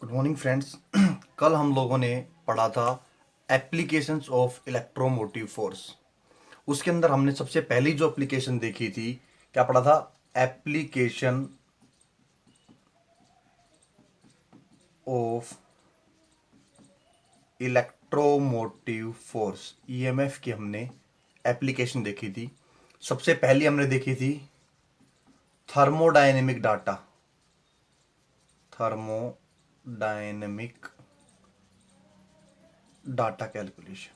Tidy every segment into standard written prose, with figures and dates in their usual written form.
Good morning friends. कल हम लोगों ने पढ़ा था एप्लीकेशंस ऑफ इलेक्ट्रोमोटिव फोर्स। उसके अंदर हमने सबसे पहली जो एप्लीकेशन देखी थी, क्या पढ़ा था? Application of electromotive force, EMF की हमने एप्लीकेशन देखी थी। सबसे पहली हमने देखी थी thermodynamic data, thermodynamic data calculation.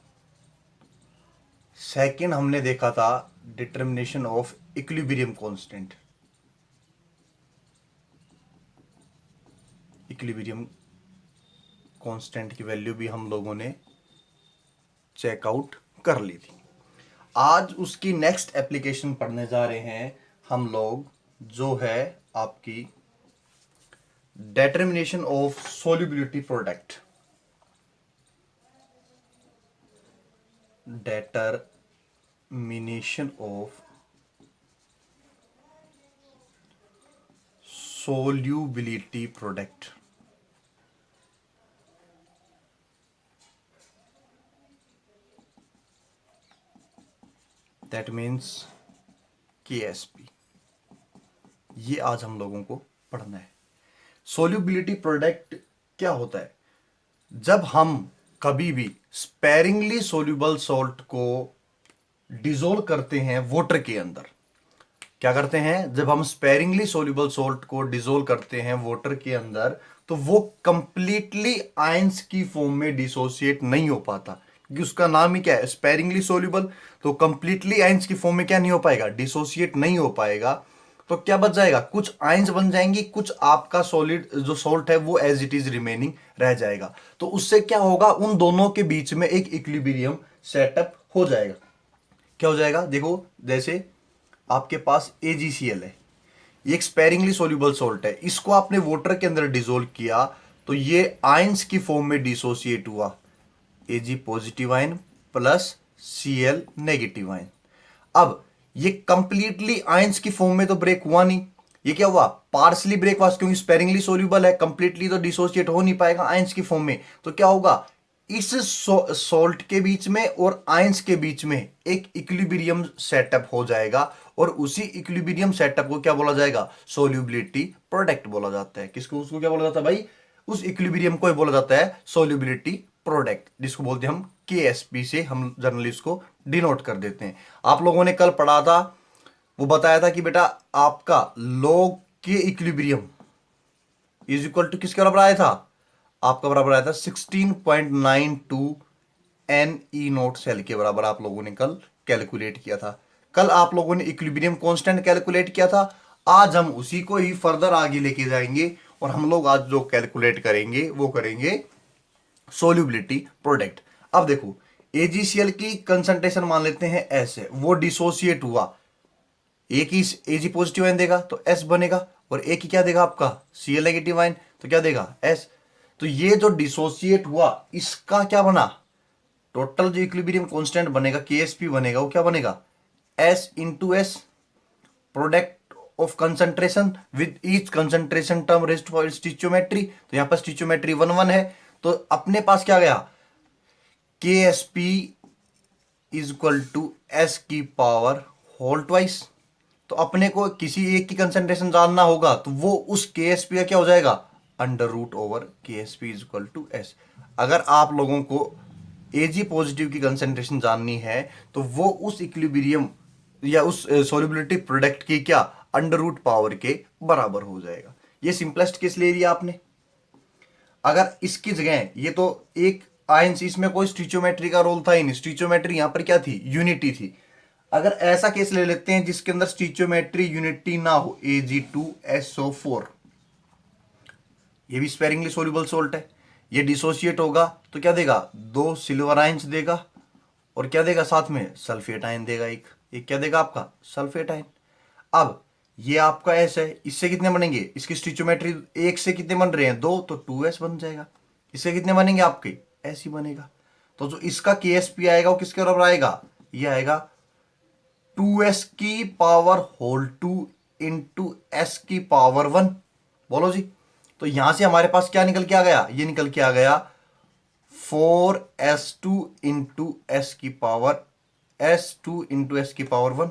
Second हमने देखा था determination of equilibrium constant, equilibrium constant की वैल्यू भी हम लोगों ने चेकआउट कर ली थी। आज उसकी नेक्स्ट एप्लीकेशन पढ़ने जा रहे हैं हम लोग, जो है आपकी determination of solubility product, determination of solubility product. That means Ksp. ये आज हम लोगों को पढ़ना है। सोल्यूबिलिटी प्रोडक्ट क्या होता है? जब हम कभी भी स्पेरिंगली सोल्यूबल सॉल्ट को डिजोल्व करते हैं वाटर के अंदर, क्या करते हैं? जब हम स्पेरिंगली सोल्यूबल सॉल्ट को डिजोल्व करते हैं वाटर के अंदर, तो वो कंप्लीटली आयंस की फॉर्म में डिसोसिएट नहीं हो पाता, क्योंकि उसका नाम ही क्या है? Sparingly soluble. तो कंप्लीटली आयंस की फॉर्म में क्या नहीं हो पाएगा? डिसोसिएट नहीं हो पाएगा। तो क्या बच जाएगा? कुछ आयंस बन जाएंगी, कुछ आपका सॉलिड जो सॉल्ट है वो एज इट इज रिमेनिंग रह जाएगा। तो उससे क्या होगा? उन दोनों के बीच में एक इक्विलिब्रियम सेटअप हो जाएगा। क्या हो जाएगा? देखो, जैसे आपके पास AgCl है, ये एक स्पेरिंगली सोल्यूबल सॉल्ट है, इसको आपने वाटर के अंदर डिसोल्व किया तो ये आयंस की फॉर्म में डिसोसिएट हुआ, Ag positive ion plus Cl negative ion. अब ये कंप्लीटली आयंस की फॉर्म में तो ब्रेक हुआ नहीं, ये क्या हुआ? पार्सली ब्रेक हुआ, क्योंकि स्पेरिंगली सोल्यूबल है, कंप्लीटली तो डिसोसिएट हो नहीं पाएगा आयंस की फॉर्म में। तो क्या होगा? इस सॉल्ट के बीच में और आयंस के बीच में एक इक्विलिब्रियम सेटअप हो जाएगा, और उसी इक्विलिब्रियम सेटअप को क्या बोला जाएगा? सोल्यूबिलिटी प्रोडक्ट बोला जाता है। किसको? उसको क्या बोला जाता है भाई? उस इक्विलिब्रियम को बोला जाता है सोल्यूबिलिटी प्रोडक्ट, जिसको बोलते हैं हम केएसपी से हम जनरली इसको डिनोट कर देते हैं। आप लोगों ने कल पढ़ा था, वो बताया था कि बेटा आपका लॉग के इक्विलिब्रियम इज इक्वल टू किसके बराबर आया था? आपका बराबर आया था 16.92 एन ई नोट सेल के बराबर। आप लोगों ने कल कैलकुलेट किया था। कल आप लोगों ने इक्विलिब्रियम कांस्टेंट कैलकुलेट किया था। आज हम उसी को ही फर्दर आगे लेके जाएंगे, और हम लोग आज जो कैलकुलेट करेंगे वो करेंगे सोल्यूबिलिटी प्रोडक्ट। अब देखो, AgCl की कंसंट्रेशन मान लेते हैं S है, वो डिसोसिएट हुआ, एक ही Ag पॉजिटिव आयन देगा तो S बनेगा, और एक ही क्या देगा आपका? Cl नेगेटिव आयन, तो क्या देगा? S। तो ये जो डिसोसिएट हुआ, इसका क्या बना? टोटल जो इक्विलिब्रियम कांस्टेंट बनेगा, KSP बनेगा, वो क्या बनेगा? S into S, product of concentration with each concentration term raised for stoichiometry. तो यहां पर स्टिचोमेट्री 1 1 है, तो अपने पास क्या गया? KSP is equal to S की पावर होल ट्वाइस। तो अपने को किसी एक की कंसंट्रेशन जानना होगा, तो वो उस KSP का क्या हो जाएगा? Under root over KSP is equal to S। अगर आप लोगों को Ag पॉजिटिव की कंसंट्रेशन जाननी है, तो वो उस इक्विलिब्रियम या उस सोल्युबिलिटी प्रोडक्ट की क्या अंडर रूट पावर के बराबर हो जाएगा। ये सिंपलेस्ट केस ले लिया आपने। अगर इसकी जगह ये तो एक आयंस, इसमें कोई स्टिचोमेट्री का रोल था ही नहीं, स्टिचोमेट्री यहां पर क्या थी? यूनिटी थी। अगर ऐसा केस ले लेते हैं जिसके अंदर स्टिचोमेट्री यूनिटी ना हो, Ag2SO4, ये भी स्पेरिंगली सोल्यूबल सोल्ट है, ये डिसोसिएट होगा तो क्या देगा? 2 सिल्वर आयंस देगा, और क्या देगा साथ में? सल्फेट आयन देगा। एक क्या देगा आपका? Sulphate ion. अब ये आपका एस है, इससे कितने बनेंगे? इसकी स्टिचोमेट्री एक से कितने बन रहे हैं? 2, तो 2s बन जाएगा। इससे कितने बनेंगे आपके? ऐसे ही बनेगा। तो जो इसका KSP आएगा वो किसके बराबर आएगा? ये आएगा 2s की पावर होल 2 इंटू S की पावर 1। बोलो जी। तो यहां से हमारे पास क्या निकल के आ गया, ये निकल के आ गया 4s2 इंटू एस की पावर s2 इंटू एस की पावर 1।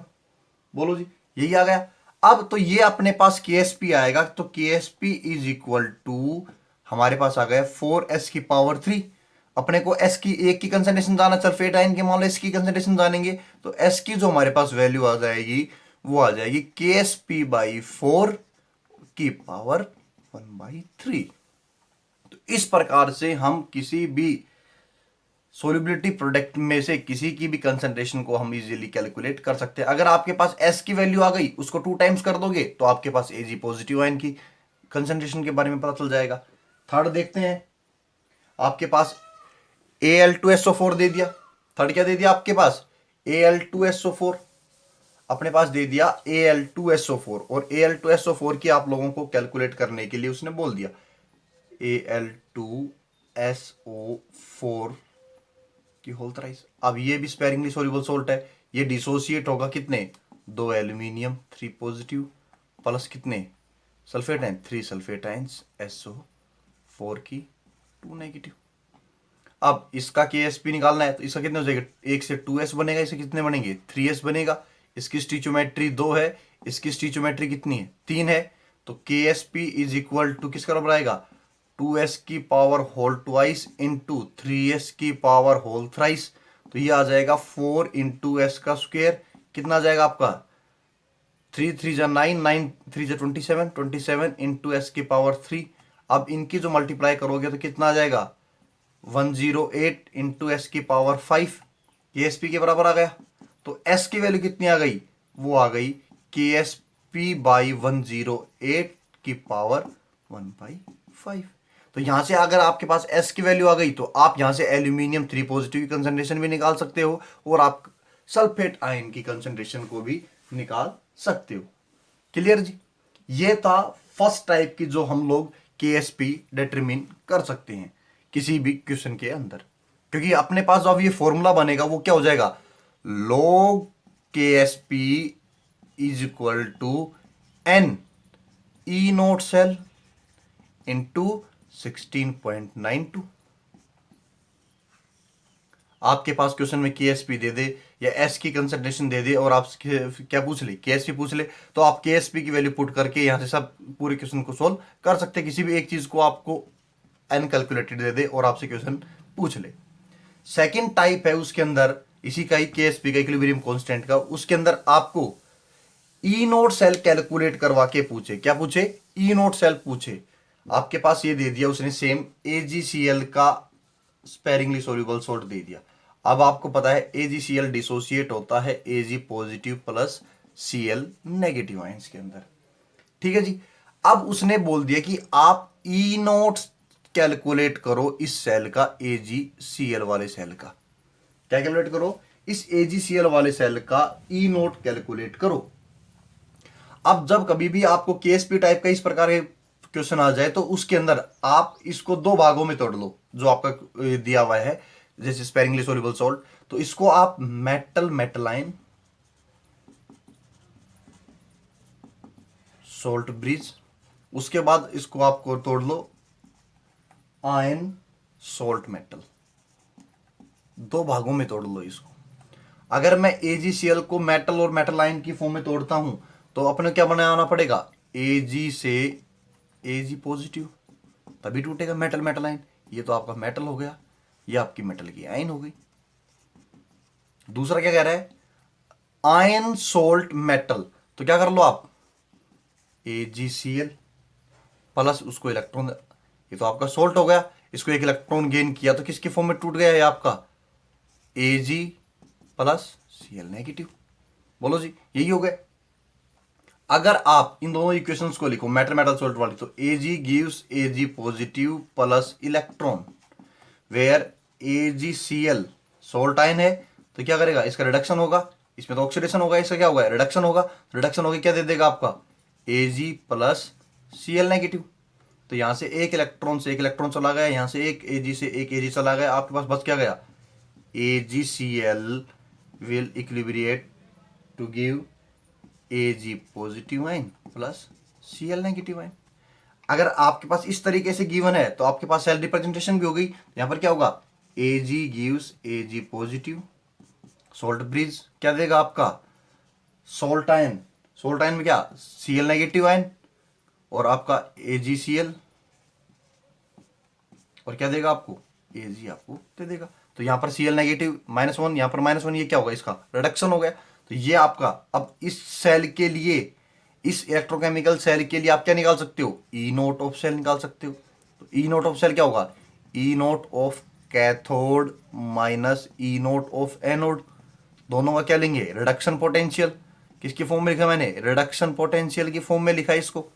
बोलो जी, यही आ गया। अब तो ये अपने पास KSP आएगा, तो KSP इज इक्वल टू हमारे पास आ गया 4s की पावर 3। अपने को एस की एक की कंसंट्रेशन जाना, सल्फेट आयन के मान लो एस की कंसंट्रेशन जानेंगे, तो एस की जो हमारे पास वैल्यू आ जाएगी वो आ जाएगी KSP बाई 4 की पावर 1/3। तो इस प्रकार से हम किसी भी सोल्युबिलिटी प्रोडक्ट में से किसी की भी कंसंट्रेशन को हम इजीली कैलकुलेट कर सकते हैं। अगर आपके पास एस की वैल्यू आ गई, उसको 2 टाइम्स कर दोगे तो आपके पास Ag पॉजिटिव आयन की कंसंट्रेशन के बारे में पता चल जाएगा। थर्ड देखते हैं, आपके पास Al2SO4 दे दिया। थर्ड क्या दे दिया आपके पास, Al2SO4 अपने पास दे दिया Al2SO4, और Al2SO4 की आप लोगों को कैलकुलेट करने के लिए उसने बोल दिया Al2SO4 की होल थ्राइस। अब ये भी स्पेरिंगली सोल्यूबल सोल्ट है, ये डिसोसिएट होगा कितने, 2 एल्यूमिनियम 3 पॉजिटिव प्लस कितने sulphate ion 3 sulphate ions SO4 की 2 नेगेटिव। अब इसका KSP निकालना है, तो इसका कितने हो जाएगा, 1 से 2s बनेगा, इसे कितने बनेंगे 3s बनेगा। इसकी स्टीचोमेट्री 2 है, इसकी स्टीचोमेट्री कितनी है 3 है, तो KSP इज इक्वल टू किसका बराबर आएगा 2s की power whole twice into 3s की पावर होल थ्राइस। तो ये आ जाएगा 4 इंटू एस का स्क्वेयर, कितना आ जाएगा आपका 3 3 जा 9, 9 3 जा 27, 27 इंटू एस की पावर 3। अब इनकी जो मल्टीप्लाई करोगे तो कितना आ जाएगा 108 इंटू एस की पावर 5, KSP के बराबर आ गया। तो एस की वैल्यू कितनी आ गई, वो आ गई KSP बाई 108 की पावर 1/5। तो यहां से अगर आपके पास एस की वैल्यू आ गई तो आप यहां से एल्यूमिनियम 3 पॉजिटिव की कंसंट्रेशन भी निकाल सकते हो, और आप सल्फेट आयन की कंसंट्रेशन को भी निकाल सकते हो। क्लियर जी, ये था फर्स्ट टाइप की जो हम लोग KSP डिटरमिन कर सकते हैं किसी भी क्वेश्चन के अंदर, क्योंकि अपने पास जो अब ये फॉर्मूला बनेगा वो क्या हो जाएगा, log KSP is equal to N E naught cell into 16.92। आपके पास क्वेश्चन में KSP दे दे या S की कंसंट्रेशन दे दे और आप क्या पूछ ले, KSP पूछ ले, तो आप KSP की वैल्यू पुट करके यहां से सब पूरे क्वेश्चन को सोल्व कर सकते हैं। किसी भी एक चीज को आपको N कैलकुलेटेड दे दे और आपसे क्वेश्चन पूछ ले। सेकंड टाइप है उसके अंदर इसी का ही KSP का इक्विलिब्रियम कांस्टेंट का, उसके अंदर आपको E नोट सेल कैलकुलेट करवा के पूछे, क्या पूछे E नोट सेल पूछे। आपके पास ये दे दिया उसने सेम AgCl का स्पेरिंगली सोल्यूबल सोल्ट दे दिया। अब आपको पता है AgCl डिसोसिएट होता है Ag positive plus Cl negative ions के अंदर। ठीक है जी, अब उसने बोल दिया कि आप E नोट कैलकुलेट करो इस सेल का, AgCl वाले सेल का क्या कैलकुलेट करो, इस AgCl वाले सेल का E नोट कैलकुलेट करो। अब जब कभी भी आपको KSP टाइप का इस प्रकार के क्वेश्चन आ जाए तो उसके अंदर आप इसको 2 भागों में तोड़ लो जो आपका दिया हुआ है, जैसे स्पेरिंगली सोल्यूबल सॉल्ट, तो इसको आप मेटल मेटलाइन सोल्ट ब्रिज, उसके बाद इसको आपको तोड़ लो आयन सोल्ट मेटल, 2 भागों में तोड़ लो इसको। अगर मैं AgCl को मेटल और मेटल आयन की फॉर्म में तोड़ता हूं तो अपने क्या बनाना पड़ेगा, Ag से Ag पॉजिटिव, तभी टूटेगा मेटल मेटल आयन। ये तो आपका मेटल हो गया, ये आपकी मेटल की आयन हो गई। दूसरा क्या कह रहा है, आयन सोल्ट मेटल, तो क्या कर लो आप AgCl प्लस उसको इलेक्ट्रॉन, ये तो आपका सोल्ट हो गया, इसको एक इलेक्ट्रॉन गेन किया तो किसकी फॉर्म में टूट गया, ये आपका Ag प्लस Cl नेगेटिव। बोलो जी, यही हो गया। अगर आप इन दोनों इक्वेशंस को लिखो मेटल मेटल सोल्ट वाली, तो Ag gives Ag positive plus electron, where AgCl salt ion है, तो क्या करेगा, इसका रिडक्शन होगा, इसमें तो ऑक्सीडेशन होगा, इसका क्या होगा रिडक्शन होगा, रिडक्शन होगा क्या दे देगा आपका Ag प्लस Cl नेगेटिव। तो यहां से एक इलेक्ट्रॉन से एक इलेक्ट्रॉन चला गया, यहां से एक Ag से एक Ag चला गया, आपके पास बच क्या गया, AgCl will equilibrate to give Ag positive ion plus Cl negative ion. अगर आपके पास इस तरीके से गिवन है तो आपके पास सेल रिप्रेजेंटेशन भी हो गई। यहां पर क्या होगा, Ag gives Ag positive, salt bridge क्या देगा आपका, सोल्ट आयन, सोल्ट आयन में क्या Cl नेगेटिव आयन, और आपका AgCl, और क्या देगा आपको, Ag आपको दे देगा। तो यहां पर Cl नेगेटिव -1, यहां पर -1, ये क्या होगा, इसका रिडक्शन हो गया। तो ये आपका, अब इस सेल के लिए, इस इलेक्ट्रोकेमिकल सेल के लिए आप क्या निकाल सकते हो, ई नोट ऑफ सेल निकाल सकते हो। तो ई नोट ऑफ सेल क्या होगा, E naught of cathode minus E naught of anode, दोनों का क्या लेंगे, रिडक्शन पोटेंशियल। किसकी फॉर्म में लिखा मैंने, रिडक्शन पोटेंशियल की फॉर्म में लिखा है इसको।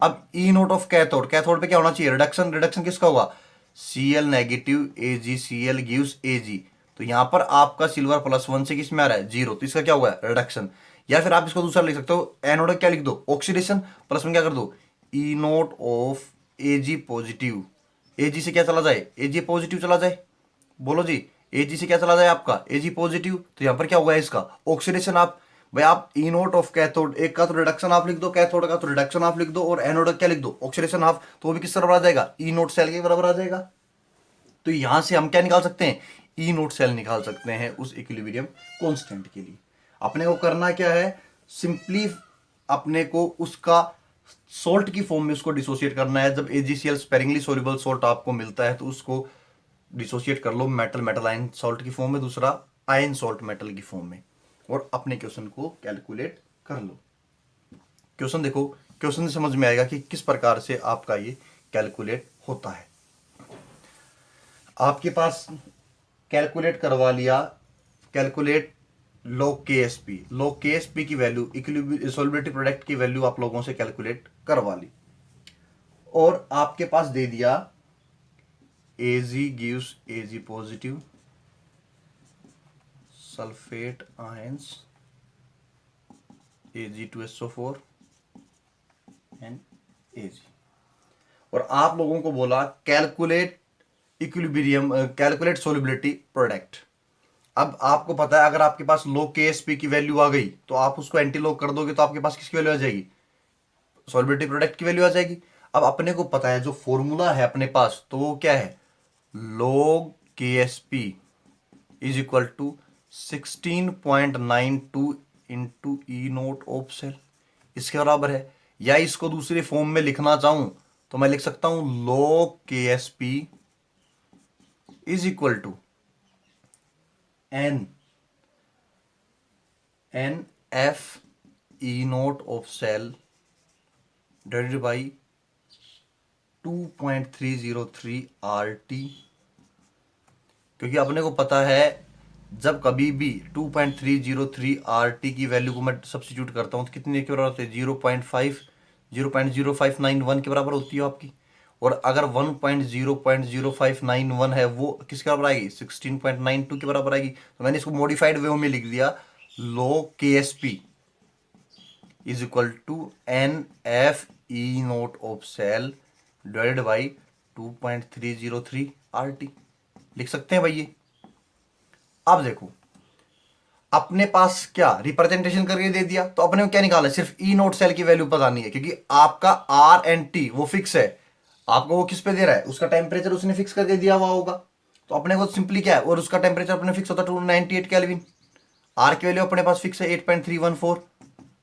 अब ई नोट ऑफ कैथोड, कैथोड पे क्या होना चाहिए, रिडक्शन, रिडक्शन किसका होगा, Cl negative AgCl gives Ag। तो यहां पर आपका सिल्वर +1 से किस में आ रहा है, 0, तो इसका क्या हुआ, रिडक्शन। या फिर आप इसको दूसरा लिख सकते हो, एनोड क्या लिख दो, ऑक्सीडेशन, प्लस में क्या कर दो, E naught of Ag positive, Ag से क्या चला जाए, Ag पॉजिटिव चला जाए, बोलो जी, Ag से क्या चला जाए आपका, Ag पॉजिटिव। तो यहां पर क्या हुआ है इसका, ऑक्सीडेशन। आप भाई आप ई नोट ऑफ कैथोड, एक का तो रिडक्शन आप लिख दो, कैथोड का तो रिडक्शन आप लिख दो, और एनोड का क्या लिख दो, ऑक्सीडेशन हाफ, तो वो भी किस बराबर आ जाएगा, ई नोट सेल के बराबर आ जाएगा। तो यहां से हम क्या निकाल सकते हैं, ई नोट सेल निकाल सकते हैं उस इक्विलिब्रियम कांस्टेंट के लिए। अपने को करना क्या है, सिंपली अपने को उसका सोल्ट की फॉर्म में उसको डिसोशिएट करना है। जब AgCl स्पेरिंगली सोल्यूबल सोल्ट आपको मिलता है तो उसको डिसोशिएट कर लो मेटल, मेटल आयन सॉल्ट की फॉर्म में, दूसरा आयन सॉल्ट मेटल की फॉर्म में, और अपने क्वेश्चन को कैलकुलेट कर लो। क्वेश्चन देखो, क्वेश्चन से समझ में आएगा कि किस प्रकार से आपका ये कैलकुलेट होता है। आपके पास कैलकुलेट करवा लिया, calculate log KSP, log KSP की वैल्यू, सॉल्युबिलिटी प्रोडक्ट की वैल्यू आप लोगों से कैलकुलेट करवा ली, और आपके पास दे दिया Ag gives Ag positive, sulphate ions Ag2SO4 and Ag, और आप लोगों को बोला calculate equilibrium, calculate solubility product. अब आपको पता है अगर आपके पास लो KSP की वैल्यू आ गई तो आप उसको एंटी लॉग कर दोगे तो आपके पास किसकी वैल्यू आ जाएगी, सॉल्युबिलिटी प्रोडक्ट की वैल्यू आ जाएगी। अब अपने को पता है जो फॉर्मूला है अपने पास, तो वो क्या है, log KSP is equal to 16.92 into E naught of cell, इसके बराबर है। या इसको दूसरी फॉर्म में लिखना चाहूं तो मैं लिख सकता हूं log KSP is equal to N F E naught of cell divided by 2.303 RT, क्योंकि अपने को पता है जब कभी भी 2.303 RT की वैल्यू को मैं सब्स्टिट्यूट करता हूं तो कितने के बराबर होते हैं, 0.0591 के बराबर होती है आपकी। और अगर 1.00591 है वो किसके बराबर आएगी, 16.92 के बराबर आएगी। तो मैंने इसको मॉडिफाइड वे में लिख दिया, log KSP is equal to NF E naught of cell divided by 2.303 RT, लिख सकते हैं भाई ये। अब देखो अपने पास क्या रिप्रेजेंटेशन करके दे दिया, तो अपने को क्या निकालना है, सिर्फ ई नोट सेल की वैल्यू बतानी है, क्योंकि आपका R एंड T वो फिक्स है। आपको वो किस पे दे रहा है, उसका टेम्परेचर उसने फिक्स करके दिया हुआ होगा, तो अपने को सिंपली क्या है, और उसका टेम्परेचर अपने फिक्स होता है 298 केल्विन। आर की वैल्यू अपने पास फिक्स है 8.314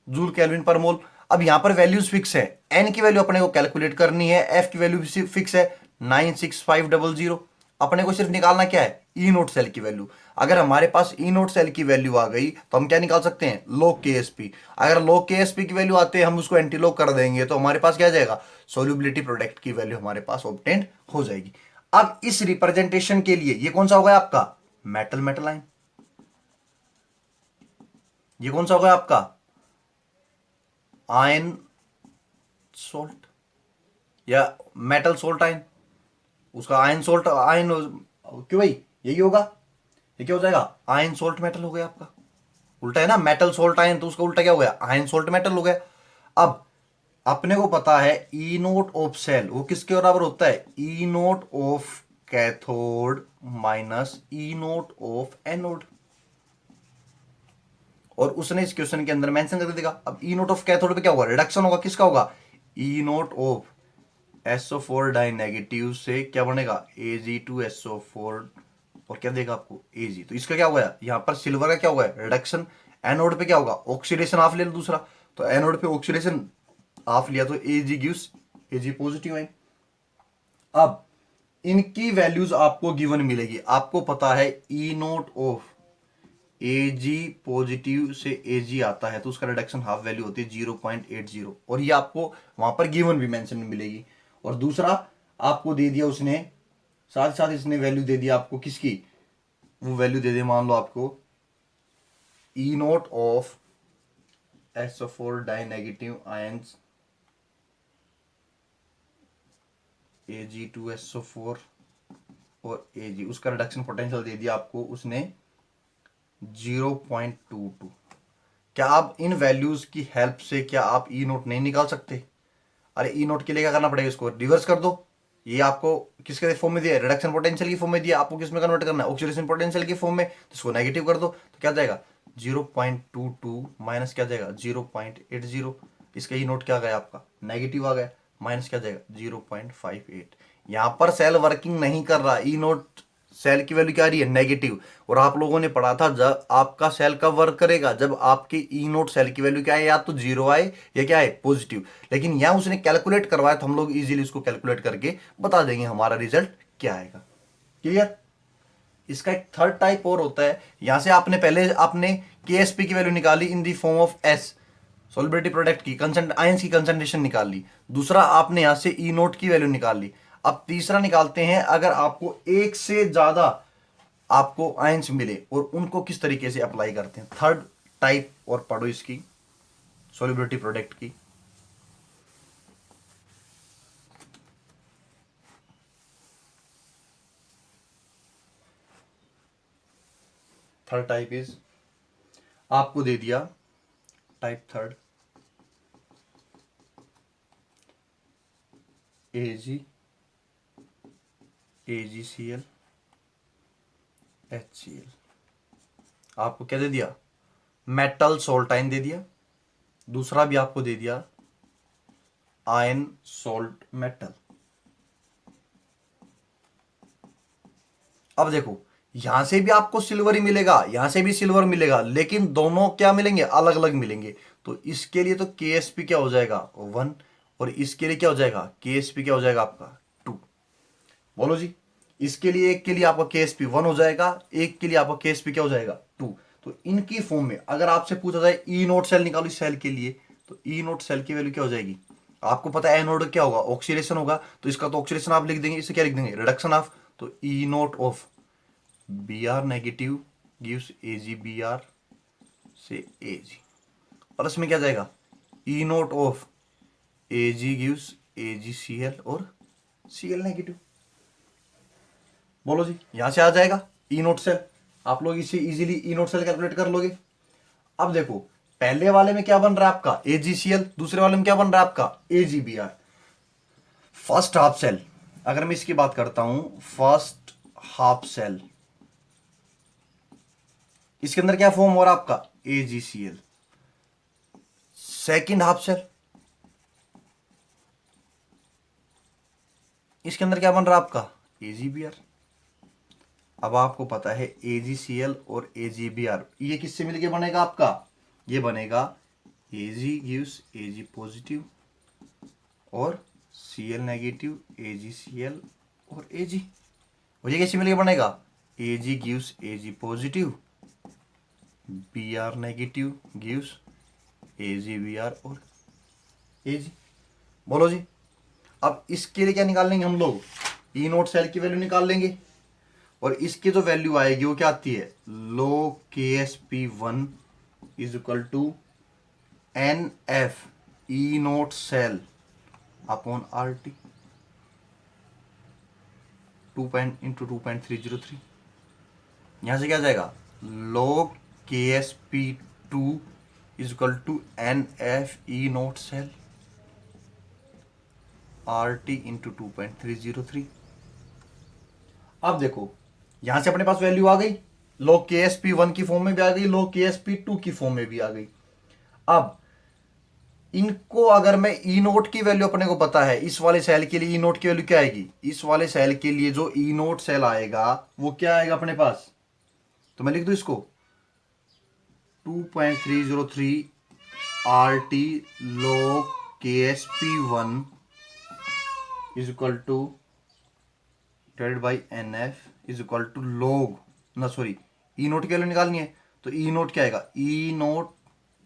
जूल केल्विन पर मोल। अब यहां पर वैल्यूज फिक्स है, एन की वैल्यू अपने को कैलकुलेट करनी है, एफ की वैल्यू भी फिक्स है 96500। अपने को सिर्फ निकालना क्या है, ई नोट सेल की वैल्यू। अगर हमारे पास ई नोट सेल की वैल्यू आ गई तो हम क्या निकाल सकते हैं, log KSP। अगर log KSP की वैल्यू आते हैं हम उसको एंटी लॉग कर देंगे तो हमारे पास क्या आ जाएगा, सोल्यूबिलिटी प्रोडक्ट की वैल्यू हमारे पास ऑब्टेंड हो जाएगी। अब इस रिप्रेजेंटेशन के लिए ये कौन सा होगा आपका, मेटल मेटल आयन, ये कौन सा होगा आपका, आयन सोल्ट या मेटल सोल्ट आयन, उसका आयन सोल्ट आयन, क्यों भाई यही होगा, ये क्या हो जाएगा, आयन सोल्ट मेटल हो गया आपका। उल्टा है ना, मेटल सोल्ट आयन, तो उसका उल्टा क्या हो गया, आयन सोल्ट मेटल हो गया। अब अपने को पता है ई नोट ऑफ सेल वो किसके बराबर होता है, E naught of cathode minus E naught of anode, और उसने इस क्वेश्चन के अंदर मेंशन करके देगा। अब ई नोट ऑफ कैथोड पे क्या होगा, रिडक्शन होगा, किसका होगा, E naught of SO4 di negative से क्या बनेगा Ag2SO4 और क्या देगा आपको Ag। तो इसका क्या हुआ है यहाँ पर सिल्वर का क्या हुआ है रिडक्शन। एनोड पे क्या होगा ऑक्सीडेशन ऑफ ले लो दूसरा, तो एनोड पे ऑक्सीडेशन ऑफ लिया तो Ag gives Ag positive ion. अब इनकी वैल्यूज आपको गिवन मिलेगी, आपको पता है E naught of Ag positive से Ag आता है तो उसका रिडक्शन हाफ वैल्यू होती है 0.80 और ये आपको वहां पर गिवन भी मेंशन मिलेगी। और दूसरा आपको दे दिया उसने, साथ साथ इसने वैल्यू दे दिया आपको किसकी, वो वैल्यू दे दे मान लो आपको E naught of SO4 di negative ions Ag2SO4 और Ag, उसका रिडक्शन पोटेंशियल दे दिया आपको उसने 0.22। क्या आप इन वैल्यूज की हेल्प से क्या आप ई नोट नहीं निकाल सकते। अरे ई नोट के लिए क्या करना पड़ेगा, इसको रिवर्स कर दो। ये आपको किसके फॉर्म में दिया है रिडक्शन पोटेंशियल की फॉर्म में दिया, आपको किस में कन्वर्ट करना है ऑक्सीडेशन पोटेंशियल की फॉर्म में, तो इसको नेगेटिव कर दो तो क्या जाएगा 0.22 माइनस क्या जाएगा 0.80। इसका ई नोट क्या आ गया आपका नेगेटिव आ गया, माइनस क्या जाएगा 0.58। यहां पर सेल वर्किंग नहीं कर रहा, ई नोट सेल की वैल्यू क्या आ रही है नेगेटिव। और आप लोगों ने पढ़ा था जब आपका सेल कब वर्क करेगा, जब आपके ई नोट सेल की वैल्यू क्या है या तो जीरो आए या क्या है पॉजिटिव। लेकिन यहां उसने कैलकुलेट करवाया तो हम लोग इजीली उसको कैलकुलेट करके बता देंगे हमारा रिजल्ट क्या आएगा। क्लियर। इसका एक थर्ड टाइप और होता है, यहां से आपने पहले आपने केएसपी की वैल्यू निकाली in the form of S solubility product की आयंस की कंसंट्रेशन निकाल ली। दूसरा आपने यहां से ई नोट की वैल्यू निकाल ली। अब तीसरा निकालते हैं अगर आपको एक से ज्यादा आपको आयंस मिले और उनको किस तरीके से अप्लाई करते हैं। थर्ड टाइप और पढ़ो इसकी सोलिबिलिटी प्रोडक्ट की। थर्ड टाइप इज आपको दे दिया टाइप थर्ड एजी AgCl HCl, आपको क्या दे दिया मेटल सोल्टाइन दे दिया, दूसरा भी आपको दे दिया आयन सोल्ट मेटल। अब देखो यहां से भी आपको सिल्वर ही मिलेगा, यहां से भी सिल्वर मिलेगा, लेकिन दोनों क्या मिलेंगे अलग अलग मिलेंगे। तो इसके लिए तो KSP क्या हो जाएगा 1 और इसके लिए क्या हो जाएगा KSP क्या हो जाएगा आपका 2। बोलो जी, इसके लिए एक के लिए आपका KSP 1 हो जाएगा, एक के लिए आपका KSP क्या हो जाएगा 2। तो इनकी फॉर्म में अगर आपसे पूछा जाए ई नोट सेल निकालो इस सेल के लिए, तो ई नोट सेल की वैल्यू क्या हो जाएगी, आपको पता है एनोड क्या होगा ऑक्सीडेशन होगा, तो इसका तो ऑक्सीडेशन आप लिख देंगे, इसे क्या लिख देंगे रिडक्शन ऑफ। तो E naught of Br negative gives AgBr से Ag, और इसमें क्या जाएगा E naught of Ag gives AgCl और Cl नेगेटिव। बोलो जी, यहां से आ जाएगा ई नोट सेल, आप लोग इसे इजीली ई नोट सेल कैलकुलेट कर लोगे। अब देखो पहले वाले में क्या बन रहा है आपका AgCl, दूसरे वाले में क्या बन रहा है आपका AgBr। फर्स्ट हाफ सेल अगर मैं इसकी बात करता हूं, फर्स्ट हाफ सेल इसके अंदर क्या फॉर्म हो रहा है आपका AgCl। सेकंड हाफ सेल इसके अंदर क्या बन रहा है आपका AgBr। अब आपको पता है AgCl और AgBr ये किससे मिलके बनेगा आपका, ये बनेगा Ag गिव्स Ag पॉजिटिव और Cl नेगेटिव AgCl और Ag। और ये कैसे मिलके बनेगा Ag gives Ag positive Br negative gives AgBr और Ag। बोलो जी, अब इसके लिए क्या निकाल लेंगे हम लोग ई नोट सेल की वैल्यू निकाल लेंगे, और इसकी जो वैल्यू आएगी वो क्या आती है log KSP1 is equal to NF E naught cell upon RT 2.303। यहां से क्या जाएगा log KSP2 is equal to NF E naught cell RT into 2.303। अब देखो यहां से अपने पास वैल्यू आ गई, log KSP1 की फॉर्म में भी आ गई, log KSP2 की फॉर्म में भी आ गई। अब इनको अगर मैं ई नोट की वैल्यू अपने को पता है, इस वाले सेल के लिए ई नोट की वैल्यू क्या आएगी, इस वाले सेल के लिए जो ई नोट सेल आएगा वो क्या आएगा अपने पास, तो मैं लिख दूं इसको 2.303 R T log KSP1 is equal to divided by NF is equal to log, ना सॉरी, ई नोट की वैल्यू निकालनी है, तो ई नोट क्या आएगा, ई नोट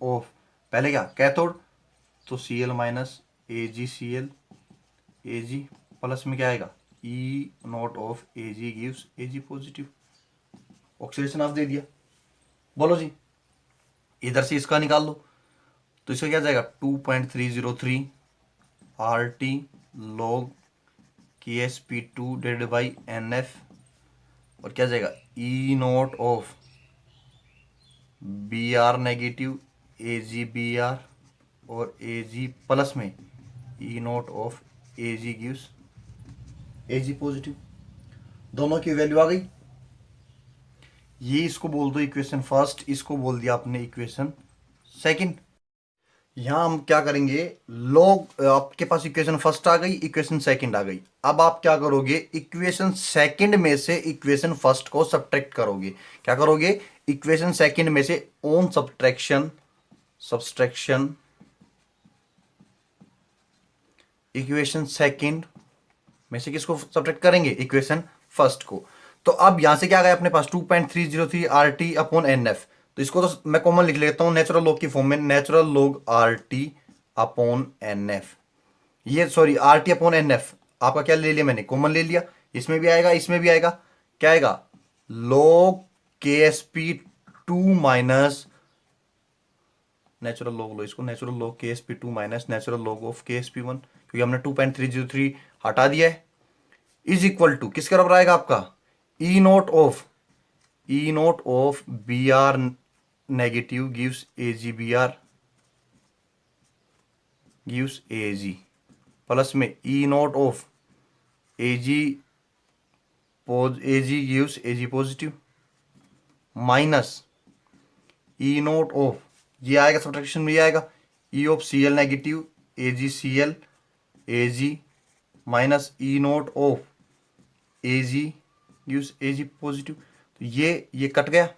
ऑफ पहले क्या कैथोड, तो Cl minus AgCl Ag plus में क्या आएगा E naught of Ag gives Ag positive, oxidation of दे दिया। बोलो जी, इधर से इसका निकाल लो, तो इसका क्या जाएगा 2.303 R T log KSP2 divided by NF, और क्या जाएगा E naught of Br negative AgBr और Ag प्लस में E naught of Ag gives Ag positive. दोनों की वैल्यू आ गई। ये इसको बोल दो इक्वेशन फर्स्ट, इसको बोल दिया आपने इक्वेशन सेकंड। यहां हम क्या करेंगे, लॉग आपके पास इक्वेशन फर्स्ट आ गई, इक्वेशन सेकंड आ गई। अब आप क्या करोगे, इक्वेशन सेकंड में से इक्वेशन फर्स्ट को सब्ट्रैक्ट करोगे। क्या करोगे, इक्वेशन सेकंड में से on subtraction, subtraction equation second में से किसको सब्ट्रैक्ट करेंगे, इक्वेशन फर्स्ट को। तो अब यहां से क्या आ गया अपने पास 2.303 आर टी अपॉन NF, तो इसको तो मैं कॉमन लिख लेता हूं नेचुरल लॉग की फॉर्म में, natural log are T upon NF, ये sorry R T upon NF आपका क्या ले लिया मैंने, कॉमन ले लिया, इसमें भी आएगा इसमें भी आएगा, क्या आएगा log KSP2 minus natural log लो इसको, natural log KSP2 minus natural log of KSP1, क्योंकि हमने 2.303 हटा दिया है, इज इक्वल टू किसके बराबर आएगा आपका E naught of Br negative gives AgBr gives Ag plus में E naught of Ag gives Ag positive minus E naught of, ये आएगा सब्ट्रैक्शन में, ये आएगा E of Cl negative AgCl Ag minus E naught of Ag gives Ag positive, तो ये cut गया,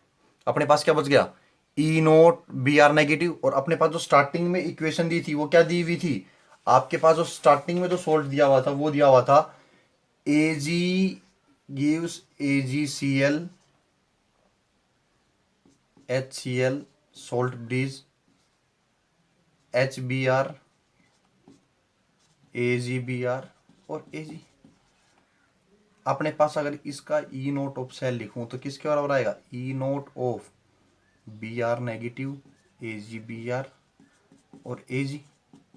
अपने पास क्या बच गया ई नोट Br नेगेटिव, और अपने पास जो स्टार्टिंग में इक्वेशन दी थी वो क्या दी हुई थी, आपके पास जो स्टार्टिंग में जो सोल्ट दिया हुआ था वो दिया हुआ था Ag gives AgCl HCl salt bridge HBr AgBr और Ag। अपने पास अगर इसका ई नोट ऑफ सेल लिखूं तो किसके बराबर आएगा, E naught of Br negative AgBr और Ag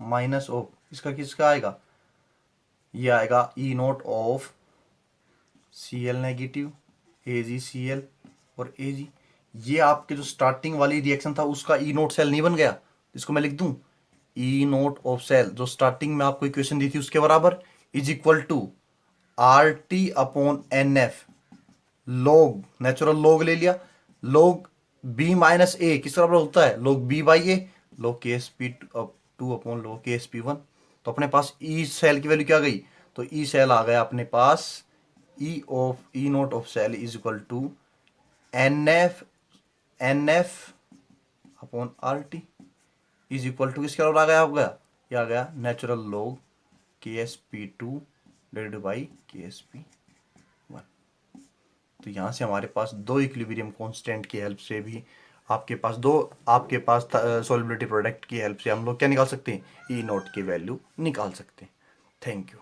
माइनस ऑफ इसका किसका आएगा, ये आएगा E naught of Cl negative AgCl और Ag। ये आपके जो स्टार्टिंग वाली रिएक्शन था उसका ई नोट सेल नहीं बन गया, इसको मैं लिख दूं ई नोट ऑफ सेल जो स्टार्टिंग में आपको इक्वेशन दी थी उसके बराबर, is equal to R T upon NF log, natural log ले लिया, log B माइनस ए किस बराबर होता है, log B by A, log KSP2 upon log KSP1। तो अपने पास ई सेल की वैल्यू क्या गई, तो ई सेल आ गया अपने पास E naught of cell is equal to NF upon RT is equal to किसके बराबर आ गया, होगा ये आ गया natural log KSP2 divided by KSP1। तो यहाँ से हमारे पास दो इक्विलिब्रियम कांस्टेंट की हेल्प से भी आपके पास सॉल्युबिलिटी प्रोडक्ट की हेल्प से हम लोग क्या निकाल सकते हैं, ई नोट की वैल्यू निकाल सकते हैं। Thank you.